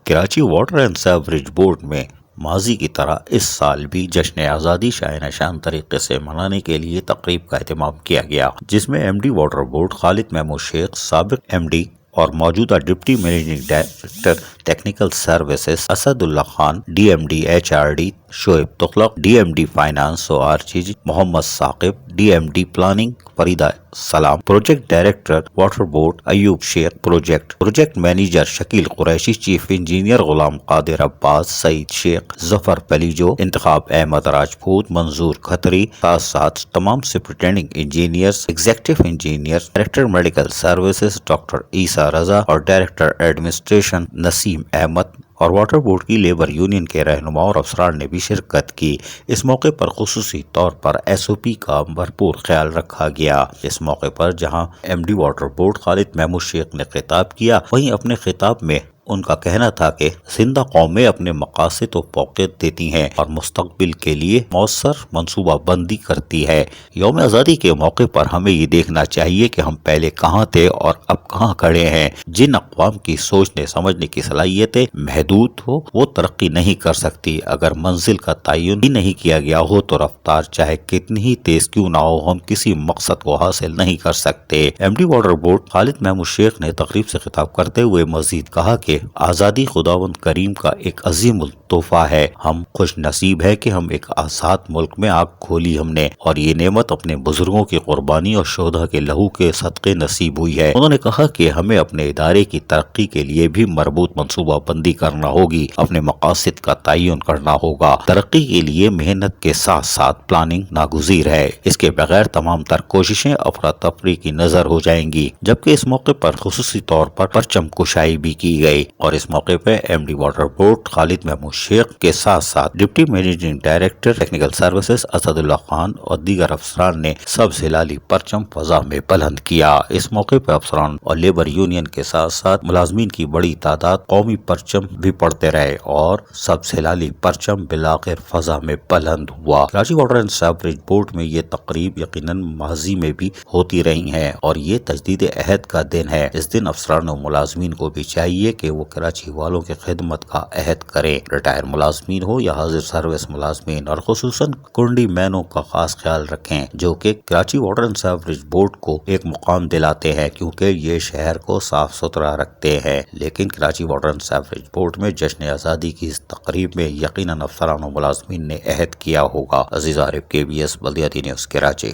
Karachi water and sewerage board میں ماضی کی طرح اس سال بھی جشن آزادی شاہ نشان طریقے سے منانے کے لیے تقریب کا اہتمام کیا گیا، جس میں ایم ڈی واٹر بورڈ خالد محمود شیخ، سابق ایم ڈی اور موجودہ deputy managing director technical services Asad اللہ Khan, D M D H R D Shoaib Tughlaq, D M D finance و آر جی محمد Saqib, D M D planning Farida سلام، project director water board Ayub شیخ، project manager Shakeel Qureshi, chief engineer Ghulam Qadir عباس، سعید شیخ، ظفر پلیجو، انتخاب احمد راجپوت، منظور کھتری، ساتھ تمام superintending engineers, executive engineer, director medical services doctor Isa Raza اور director administration Naseem Ahmed اور water board کی labour union کے رہنما اور افسران نے بھی شرکت کی۔ اس موقع پر خصوصی طور پر ایس او پی کا بھرپور خیال رکھا گیا۔ اس موقع پر جہاں ایم ڈی واٹر بورڈ خالد محمود شیخ نے خطاب کیا، وہیں اپنے خطاب میں ان کا کہنا تھا کہ زندہ قومیں اپنے مقاصد و فوقیت دیتی ہیں اور مستقبل کے لیے مؤثر منصوبہ بندی کرتی ہے۔ یوم آزادی کے موقع پر ہمیں یہ دیکھنا چاہیے کہ ہم پہلے کہاں تھے اور اب کہاں کھڑے ہیں۔ جن اقوام کی سوچنے سمجھنے کی صلاحیتیں محدود ہو وہ ترقی نہیں کر سکتی۔ اگر منزل کا تعین ہی نہیں کیا گیا ہو تو رفتار چاہے کتنی ہی تیز کیوں نہ ہو، ہم کسی مقصد کو حاصل نہیں کر سکتے۔ ایم ڈی واٹر بورڈ خالد محمود شیخ نے تقریب سے خطاب کرتے ہوئے مزید کہا کہ آزادی خداوند کریم کا ایک عظیم تحفہ ہے۔ ہم خوش نصیب ہے کہ ہم ایک آزاد ملک میں آنکھ کھولی ہم نے، اور یہ نعمت اپنے بزرگوں کی قربانی اور شہداء کے لہو کے صدقے نصیب ہوئی ہے۔ انہوں نے کہا کہ ہمیں اپنے ادارے کی ترقی کے لیے بھی مربوط منصوبہ بندی کرنا ہوگی، اپنے مقاصد کا تعین کرنا ہوگا۔ ترقی کے لیے محنت کے ساتھ ساتھ پلاننگ ناگزیر ہے، اس کے بغیر تمام تر کوششیں افراتفری کی نظر ہو جائیں گی۔ جبکہ اس موقع پر خصوصی طور پر پرچم کشائی بھی کی گئی، اور اس موقع پہ ایم ڈی واٹر بورڈ خالد محمود شیخ کے ساتھ ساتھ deputy managing director technical services Asad اللہ خان اور دیگر افسران نے سب ہلالی پرچم فضا میں بلند کیا۔ اس موقع پہ افسران اور لیبر یونین کے ساتھ ساتھ ملازمین کی بڑی تعداد قومی پرچم بھی پڑھتے رہے اور سب ہلالی پرچم بالآخر فضا میں بلند ہوا۔ Karachi water and sewerage board میں یہ تقریب یقیناً ماضی میں بھی ہوتی رہی ہیں، اور یہ تجدید عہد کا دن ہے۔ اس دن افسران و ملازمین کو بھی چاہیے کہ وہ کراچی والوں کی خدمت کا عہد کریں، ریٹائر ملازمین ہو یا حاضر سروس ملازمین، اور خصوصاً کنڈی مینوں کا خاص خیال رکھیں جو کہ Karachi water and sewerage board کو ایک مقام دلاتے ہیں، کیونکہ یہ شہر کو صاف ستھرا رکھتے ہیں۔ لیکن Karachi water and sewerage board میں جشن آزادی کی اس تقریب میں یقیناً افسران و ملازمین نے عہد کیا ہوگا۔ عزیز عارف، KBS بلدیاتی نیوز، کراچی۔